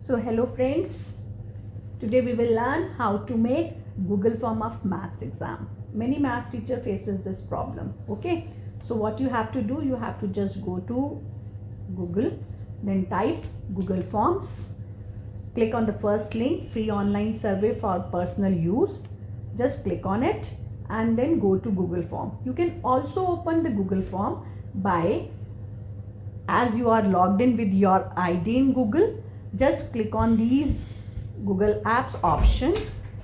So hello friends, today we will learn how to make Google form of maths exam. Many maths teacher faces this problem. Okay, so what you have to do, you have to just go to Google, then type Google Forms, click on the first link, free online survey for personal use. Just click on it and then go to Google form. You can also open the Google form by, as you are logged in with your ID in Google, just click on these Google Apps option,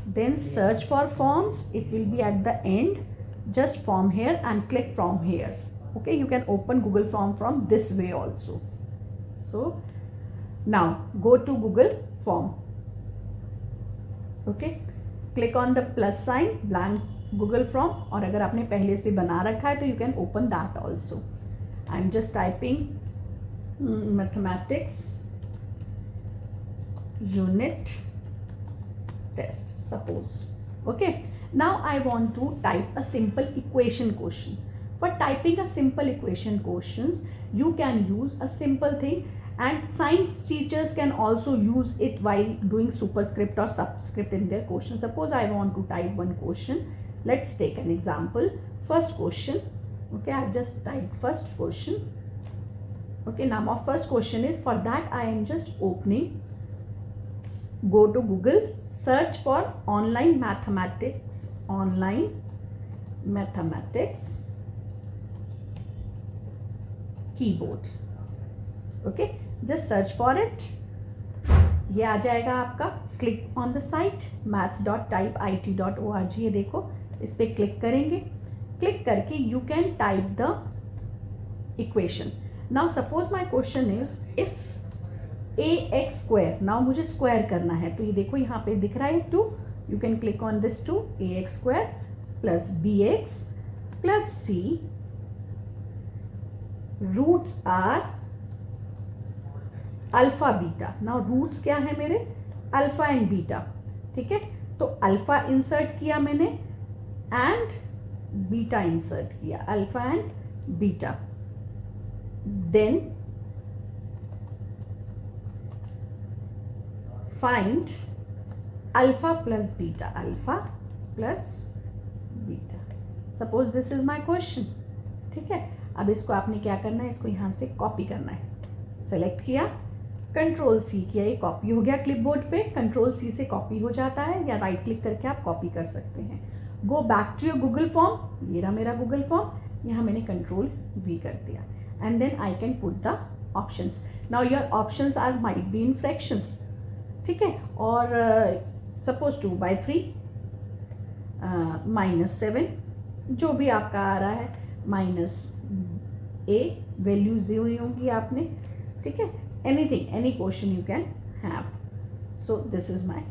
then search for forms. It will be at the end. Just form here and click from here. Okay, you can open Google form from this way also. So now go to Google form. Okay, click on the plus sign, blank Google form, और अगर आपने पहले से बना रखा है तो you can open that also. I'm just typing mathematics unit test, suppose. Okay, now I want to type a simple equation question. For typing a simple equation questions, you can use a simple thing, and science teachers can also use it while doing superscript or subscript in their question. Suppose I want to type one question. Let's take an example. First question. Okay, I just typed first question. Okay, now my first question is, for that I am just opening, go to Google, search for online mathematics keyboard. Okay, just search for it. ये आ जाएगा आपका. Click on the site math.typeit.org. ये देखो, इस पर click करेंगे. Click करके you can type the equation. Now suppose my question is if ax square, now मुझे स्क्वायर करना है, तो ये देखो यहाँ पे दिख रहा है 2. You can click on this 2, ax square plus bx plus c, roots are alpha beta. Now roots क्या है मेरे, अल्फा एंड बीटा. ठीक है, तो अल्फा इंसर्ट किया मैंने एंड बीटा इंसर्ट किया, alpha and beta. Then find alpha plus beta, alpha plus beta. Suppose this is my question. ठीक है, अब इसको आपने क्या करना है, इसको यहां से कॉपी करना है. सेलेक्ट किया, कंट्रोल सी किया, ये कॉपी हो गया क्लिपबोर्ड पे. कंट्रोल सी से कॉपी हो जाता है, या राइट क्लिक करके आप कॉपी कर सकते हैं. Go back to your Google form. ये रहा मेरा गूगल फॉर्म, यहाँ मैंने कंट्रोल वी कर दिया, and then I can put the options. Now your options are might be in fractions. ठीक है, और सपोज 2/3 -7, जो भी आपका आ रहा है, -a वैल्यूज दी हुई होंगी आपने. ठीक है, anything, any question you can have. So this is my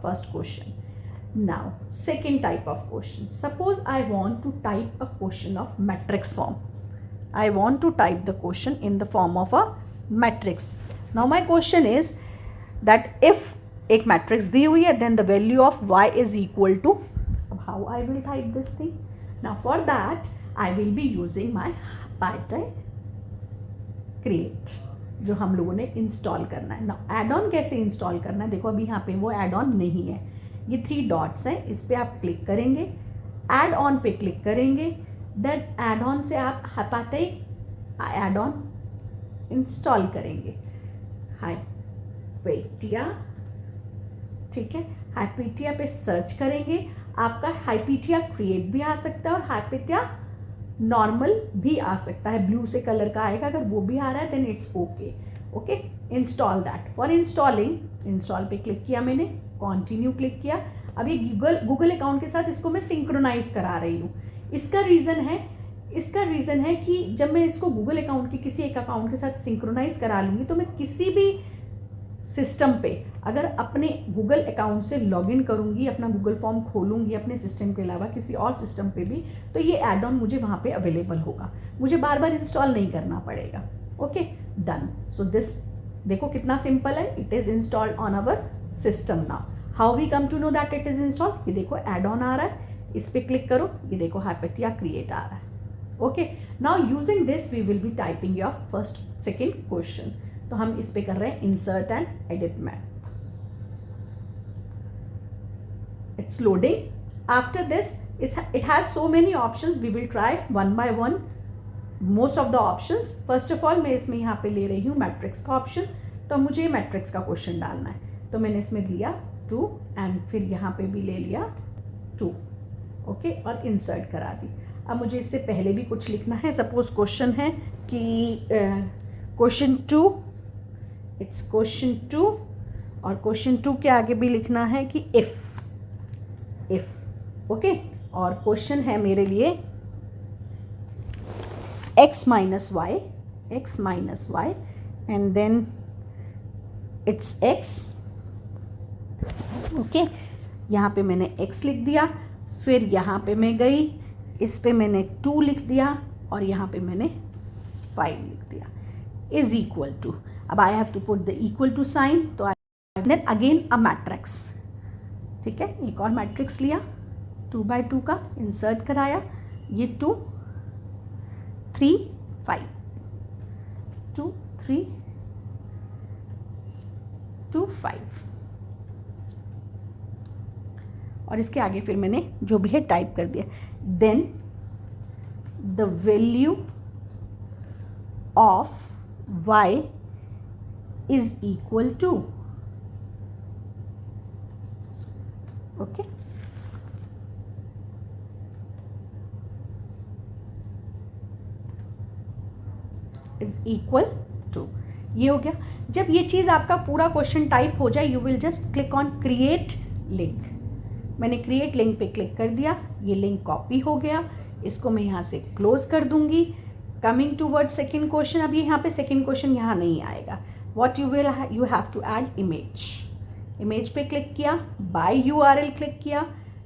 first question. Now second type of question. Suppose I want to type a question of matrix form. I want to type the question in the form of a matrix. Now my question is that if एक matrix दी हुई है, then the value of y is equal to, how I will type this thing. Now for that I will be using my Python create, जो हम लोगों ने install करना है. Now add on कैसे इंस्टॉल करना है, देखो अभी यहाँ पे वो add on नहीं है. ये 3 डॉट्स हैं, इस पर आप क्लिक करेंगे, add on पे क्लिक करेंगे, देन एड ऑन से आप एड ऑन इंस्टॉल करेंगे, हाइपेटिया. ठीक है, हाइपेटिया पे सर्च करेंगे. आपका हाइपेटिया क्रिएट भी आ सकता है और हाइपेटिया नॉर्मल भी आ सकता है, ब्लू से कलर का आएगा. अगर वो भी आ रहा है then it's okay. Okay, install that. For installing, install पे क्लिक किया मैंने, कंटिन्यू क्लिक किया. अब ये गूगल अकाउंट के साथ इसको मैं सिंक्रोनाइज करा रही हूँ. इसका रीज़न है कि जब मैं इसको गूगल अकाउंट के किसी एक अकाउंट के साथ सिंक्रोनाइज करा लूँगी, तो मैं किसी भी सिस्टम पे अगर अपने गूगल अकाउंट से लॉगिन करूँगी, अपना गूगल फॉर्म खोलूँगी अपने सिस्टम के अलावा किसी और सिस्टम पे भी, तो ये ऐड ऑन मुझे वहाँ पे अवेलेबल होगा, मुझे बार बार इंस्टॉल नहीं करना पड़ेगा. Okay, done. सो दिस देखो कितना सिंपल है. It is installed on our system. Now how we come to know that it is installed. ये देखो ऐड ऑन आ रहा है, इस पर क्लिक करो, ये देखो हाइपेटिया क्रिएट आ रहा है. Okay, now using this we will be typing your first second question. तो हम इस पे कर रहे हैं insert and edit math. It's loading. After this, it has so many options. We will try one by one most of the options. First of all, मैं इसमें यहाँ पे ले रही हूँ मैट्रिक्स का ऑप्शन. तो मुझे मैट्रिक्स का क्वेश्चन डालना है, तो मैंने इसमें लिया 2 एंड फिर यहाँ पे भी ले लिया 2. ओके, और इंसर्ट करा दी. अब मुझे इससे पहले भी कुछ लिखना है. सपोज क्वेश्चन है कि क्वेश्चन 2, इट्स क्वेश्चन 2, और क्वेश्चन 2 के आगे भी लिखना है कि इफ. ओके, और क्वेश्चन है मेरे लिए x minus y and then it's x. Okay, यहाँ पे मैंने x लिख दिया, फिर यहाँ पे मैं गई, इस पे मैंने 2 लिख दिया और यहाँ पे मैंने 5 लिख दिया, इज इक्वल टू. अब I have to put the equal to sign, तो I then again a matrix. ठीक है, एक और मैट्रिक्स लिया 2 by 2 का, इंसर्ट कराया, ये 2 3 5 2 3 2 5, और इसके आगे फिर मैंने जो भी है टाइप कर दिया. Then the value of y is equal to. Okay, is equal to. ये हो गया. जब ये चीज़ आपका पूरा क्वेश्चन टाइप हो जाए, you will just click on create link. मैंने क्रिएट लिंक पे क्लिक कर दिया, ये लिंक कॉपी हो गया. इसको मैं यहाँ से क्लोज कर दूंगी. Coming toward second question. अब यहाँ पे सेकेंड क्वेश्चन यहाँ नहीं आएगा. What you have to add image. Image पे क्लिक किया, बाय URL क्लिक किया,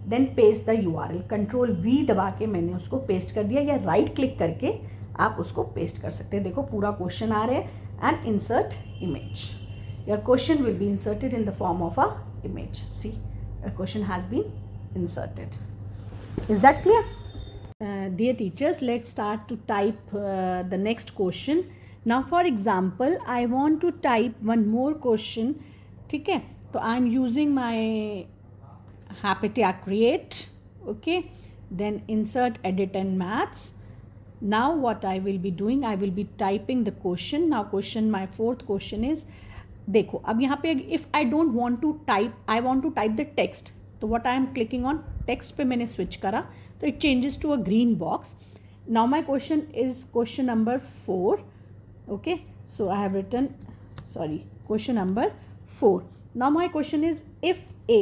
then paste the URL. Control V दबा के मैंने उसको पेस्ट कर दिया, या राइट क्लिक करके आप उसको पेस्ट कर सकते हैं. देखो पूरा क्वेश्चन आ रहा है. And insert image. Your question will be inserted in the form of a image. See, your question has been inserted. Is that clear? Dear teachers, let's start to type the next question. Now for example, I want to type one more question. ठीक है, तो I am using my Hapitia Create. Okay, then insert edit and maths. Now what I will be doing, I will be typing the question. Now question, my fourth question is, देखो अब यहाँ पे if I don't want to type, I want to type the text. तो what I am clicking on, text पे मैंने switch करा, तो it changes to a green box. Now my question is question number 4. Okay, so I have written, sorry, question number 4. Now my question is, if A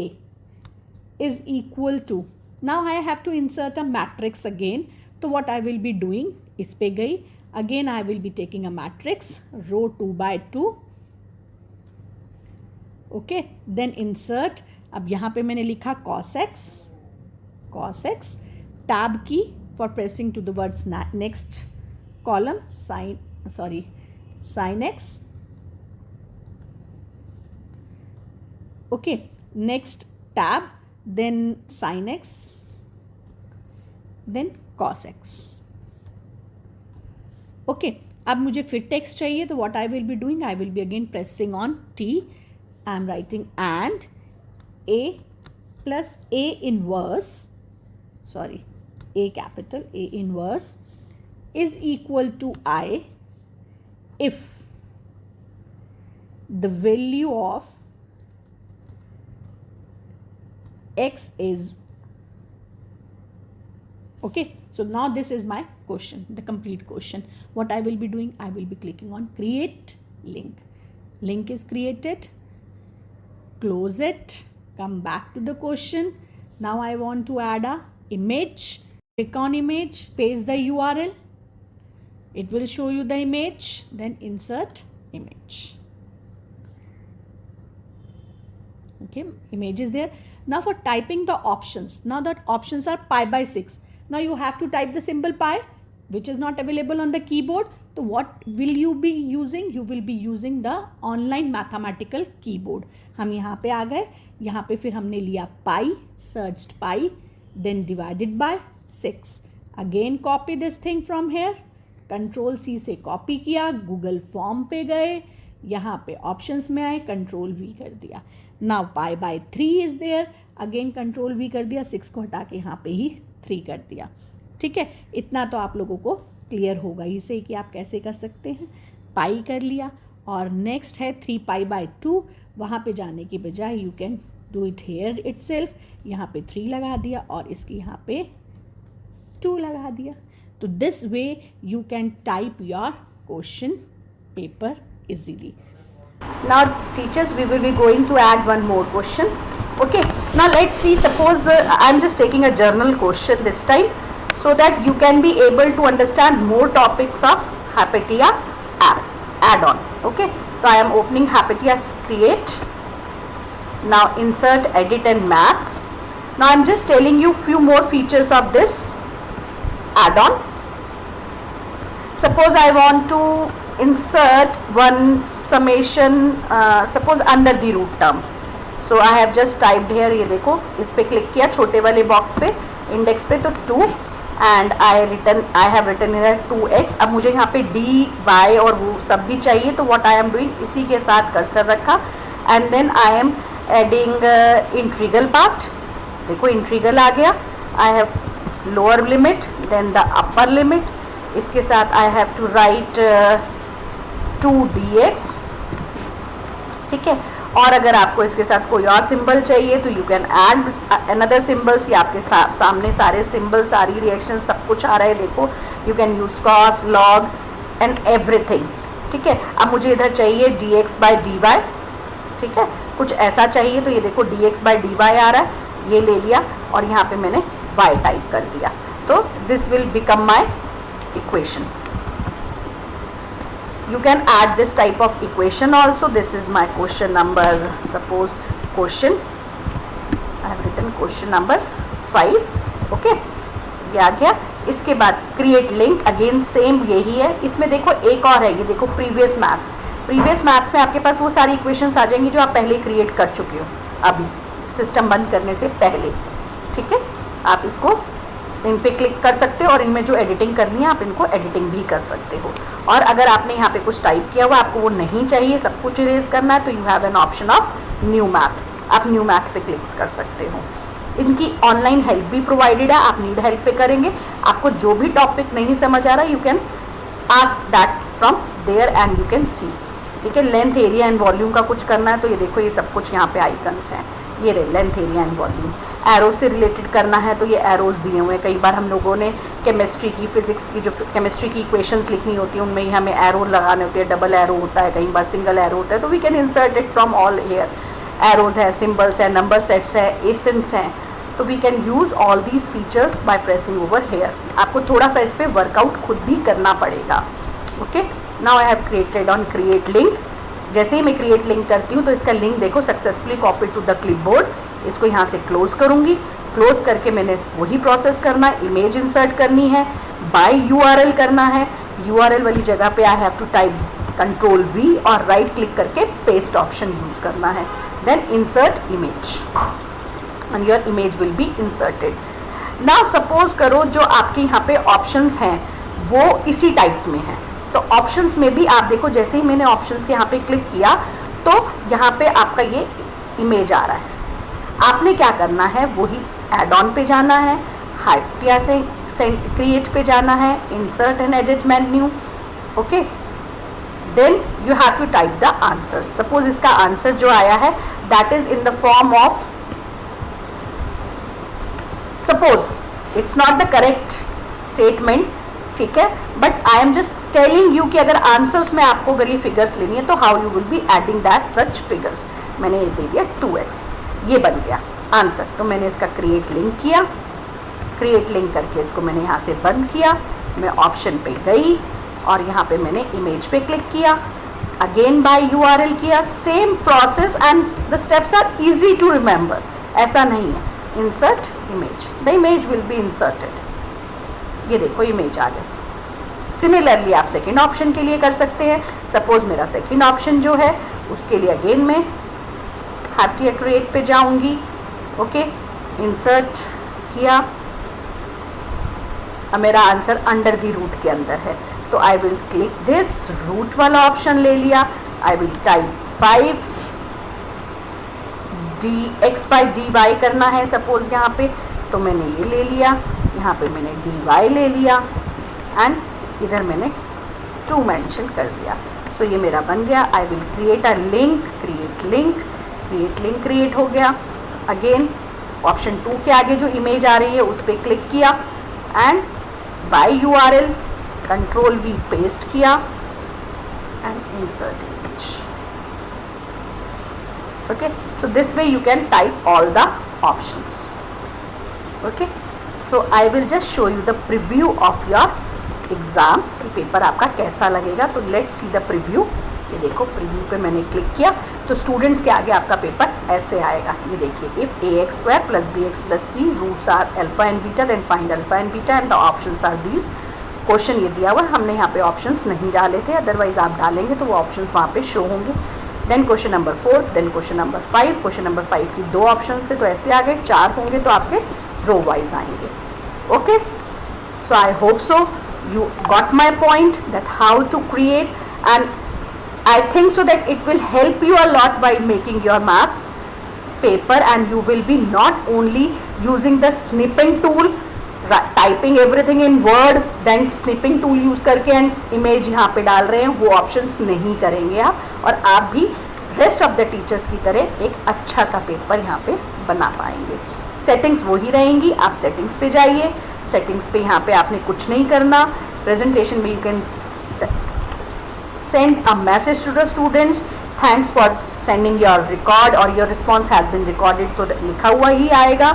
is equal to, now I have to insert a matrix again. So what I will be doing, इस पे गई, again I will be taking a matrix, row 2 by 2. Okay, then insert. अब यहाँ पे मैंने लिखा cos x, tab key for pressing to the words next column, sin x. Okay, next tab, then sin x, then cos x. Okay, अब मुझे फिर text चाहिए, तो what I will be doing, I will be again pressing on T. I am writing and A plus A inverse, sorry, A capital, A inverse is equal to I if the value of x is. Okay, so now this is my question, the complete question. What I will be doing, I will be clicking on create link. Link is created, close it, come back to the question. Now I want to add a image. Click on image, paste the URL. It will show you the image, then insert image. Okay, image is there. Now for typing the options, now that options are pi by 6. Now you have to type the symbol pi, which is not available on the keyboard. So what will you be using? You will be using the online mathematical keyboard. हम यहाँ पे आ गए, यहाँ पे फिर हमने लिया pi, searched pi, then divided by 6. Again copy this thing from here, Control C से copy किया, Google Form पे गए, यहाँ पे ऑप्शंस में आए, कंट्रोल वी कर दिया। Now pi by 3 is there, again control V कर दिया, 6 को हटा के यहाँ पे ही 3 कर दिया। ठीक है, इतना तो आप लोगों को क्लियर होगा ही से कि आप कैसे कर सकते हैं। पाई कर लिया, और नेक्स्ट है 3 पाई बाय 2, वहाँ पे जाने की बजाय you can do it here itself, यहाँ पे 3 लगा दिया और इसकी यहाँ पे 2 लगा दिया। तो this way you can type your question paper easily. Now teachers, we will be going to add one more question. Okay, now let's see, suppose I'm just taking a journal question this time so that you can be able to understand more topics of Hapatia add-on. Okay, so I am opening Hapatia Create. Now insert, edit and maths. Now I'm just telling you few more features of this add-on. Suppose I want to insert one summation, suppose under the root term. So I have just typed here, ये देखो इस पे click किया छोटे वाले box पे, index पे, तो 2 and I have written here 2x। अब मुझे यहाँ पे dy और वो सब भी चाहिए, तो व्हाट आई एम डूइंग, इसी के साथ कर्सर रखा and then I am adding integral part. देखो इंट्रीगल आ गया, I have lower limit then the upper limit, इसके साथ आई हैव टू राइट 2dx। ठीक है, और अगर आपको इसके साथ कोई और सिंबल चाहिए तो you can add another symbols. ये आपके सामने सारे सिंबल, सारी रिएक्शन, सब कुछ आ रहा है, देखो you can use cos, log and everything. ठीक है, अब मुझे इधर चाहिए dx बाय dy। ठीक है, कुछ ऐसा चाहिए, तो ये देखो dx बाय dy आ रहा है, ये ले लिया और यहाँ पे मैंने y टाइप कर दिया, तो this will become my equation. You can add this type of equation also. This is my question number, suppose question, I have written question number 5. Okay, ये आ गया। इसके बाद create link, again same यही है। इसमें देखो एक और है, ये देखो previous maths में आपके पास वो सारी equations आ जाएंगी जो आप पहले create कर चुके हो अभी सिस्टम बंद करने से पहले। ठीक है, आप इसको इन पे क्लिक कर सकते हो और इनमें जो एडिटिंग करनी है आप इनको एडिटिंग भी कर सकते हो। और अगर आपने यहाँ पे कुछ टाइप किया हुआ, आपको वो नहीं चाहिए, सब कुछ इरेज करना है, तो you have an option of new math, आप न्यू मैथ पे क्लिक कर सकते हो। इनकी ऑनलाइन हेल्प भी प्रोवाइडेड है, आप नीड हेल्प पे करेंगे, आपको जो भी टॉपिक नहीं समझ आ रहा you can ask that from there and you can see. ठीक है, लेंथ, एरिया एंड वॉल्यूम का कुछ करना है, तो ये देखो ये सब कुछ यहाँ पे आइकन्स हैं, ये रहे length, area and volume. Arrow से रिलेटेड करना है तो ये एरोज दिए हुए हैं। कई बार हम लोगों ने केमिस्ट्री की, फिजिक्स की, जो केमिस्ट्री की इक्वेशंस लिखनी होती है उनमें ही हमें एरो लगाने होते हैं, डबल एरो होता है, कई बार सिंगल एरो होता है, तो we can insert it from all here. Arrows है, सिंबल्स है, नंबर सेट्स है, एसेंस हैं, तो we can use all these features by pressing over here. आपको थोड़ा सा इस पर वर्कआउट खुद भी करना पड़ेगा। Okay, now I have created on create link. जैसे ही मैं क्रिएट लिंक करती हूँ तो इसका लिंक देखो successfully copy to the clipboard. इसको यहाँ से क्लोज करूँगी, क्लोज करके मैंने वही प्रोसेस करना है, इमेज इंसर्ट करनी है, बाय यूआरएल करना है। यूआरएल वाली जगह पे I have to type control V और राइट क्लिक करके पेस्ट ऑप्शन यूज करना है, then insert image and your image will be inserted. Now suppose करो जो आपके यहाँ पे ऑप्शंस हैं वो इसी टाइप में है, तो ऑप्शंस में भी आप देखो जैसे ही मैंने ऑप्शंस के यहाँ पे क्लिक किया तो यहाँ पे आपका ये इमेज आ रहा है। आपने क्या करना है, वही एड ऑन पे जाना है, हाइपटिया से क्रिएट पे जाना है, insert and edit menu. Okay, then you have to type the answer. Suppose इसका आंसर जो आया है that is in the form of, suppose it's not the correct statement, ठीक है, but I am just telling you कि अगर answers में आपको अगर ये फिगर्स लेनी है तो how you will be adding that such figures. मैंने ये दे दिया 2x, ये बन गया आंसर। तो मैंने इसका क्रिएट लिंक किया, क्रिएट लिंक करके इसको मैंने यहाँ से बंद किया, मैं ऑप्शन पे गई और यहाँ पे मैंने इमेज पे क्लिक किया, अगेन बाय यूआरएल किया, same process and the steps are easy to remember. ऐसा नहीं है, insert image, the image will be inserted. ये देखो इमेज आ गई। सिमिलरली आप सेकेंड ऑप्शन के लिए कर सकते हैं। सपोज मेरा सेकेंड ऑप्शन जो है उसके लिए अगेन मैं हैप्टिया क्रिएट पे जाऊंगी। ओके, इंसर्ट किया, अब मेरा आंसर अंडर दी रूट के अंदर है तो I will click this, root वाला ऑप्शन ले लिया, आई विल टाइप 5 dx/dy करना है सपोज यहाँ पे, तो मैंने ये ले लिया, यहाँ पे मैंने dy ले लिया एंड इधर मैंने 2 मेंशन कर दिया। सो ये मेरा बन गया। I will create a link, create link create हो गया। अगेन ऑप्शन 2 के आगे जो इमेज आ रही है उस पर क्लिक किया and by URL Ctrl+V paste किया and insert image. Okay, so this way you can type all the options. Okay, so I will just show you the preview of your exam कि paper आपका कैसा लगेगा। तो let's see the preview। ये देखो preview पे मैंने click किया तो स्टूडेंट्स के आगे आपका पेपर ऐसे आएगा। ये देखिए, if ax² + bx + c roots are alpha and beta then find alpha and beta and the options are these. Question ये दिया हुआ, हमने यहाँ पे ऑप्शंस नहीं डाले थे, अदरवाइज आप डालेंगे तो वो ऑप्शंस वहाँ पे शो होंगे। Then question number 4, then question number 5। Question number 5 की 2 ऑप्शन से तो ऐसे आ गए, 4 होंगे तो आपके रो वाइज आएंगे। Okay, so I hope so you got my point that how to create, and I think so that it will help you a lot by making your maths paper, and you will be not only using the snipping tool, typing everything in word, then snipping tool use करके and image यहाँ पे डाल रहे हैं, वो options नहीं करेंगे आप, और आप भी rest of the teachers की तरह एक अच्छा सा पेपर यहाँ पे बना पाएंगे। सेटिंग्स वही रहेंगी, आप सेटिंग्स पे जाइए। सेटिंग्स पे यहाँ पे आपने कुछ नहीं करना। प्रेजेंटेशन में you can send a message to the students, thanks for sending your record और your response has been recorded, तो लिखा हुआ ही आएगा।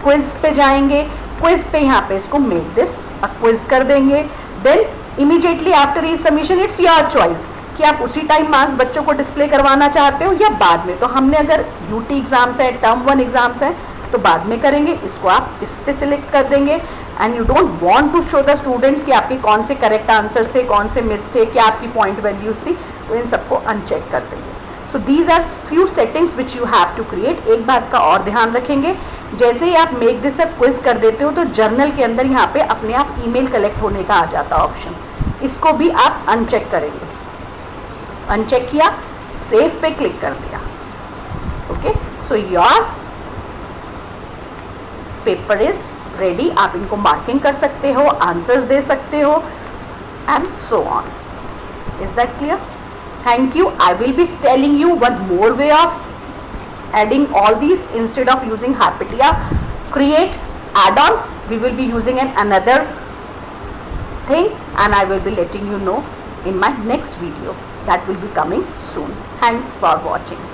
क्विज पे जाएंगे, क्विज पे यहाँ पे इसको मेक दिस अ क्विज कर देंगे। Then immediately after e submission it's your choice कि आप उसी टाइम मार्क्स बच्चों को डिस्प्ले करवाना चाहते हो या बाद में। तो हमने अगर यूटी एग्जाम्स है, टर्म 1 एग्जाम्स है तो बाद में करेंगे, इसको आप इस पे सिलेक्ट कर देंगे। And you don't want to show the students कि आपके कौन से करेक्ट आंसर्स थे, कौन से मिस थे, क्या आपकी पॉइंट वैल्यूज थी, तो इन सबको अनचेक कर देंगे। So these are few settings which you have to create. एक बात का और ध्यान रखेंगे, जैसे ही आप मेक दिस अ क्विज कर देते हो तो जर्नल के अंदर यहाँ पे अपने आप ईमेल कलेक्ट होने का आ जाता ऑप्शन, इसको भी आप अनचेक करेंगे। अनचेक किया, सेव पे क्लिक कर दिया। Okay, so your paper is ready. आप इनको मार्किंग कर सकते हो, आंसर्स दे सकते हो and so on. Is that clear? Thank you. I will be telling you one more way of adding all these instead of using Hypatia Create add-on. We will be using another thing, and I will be letting you know in my next video that will be coming soon. Thanks for watching.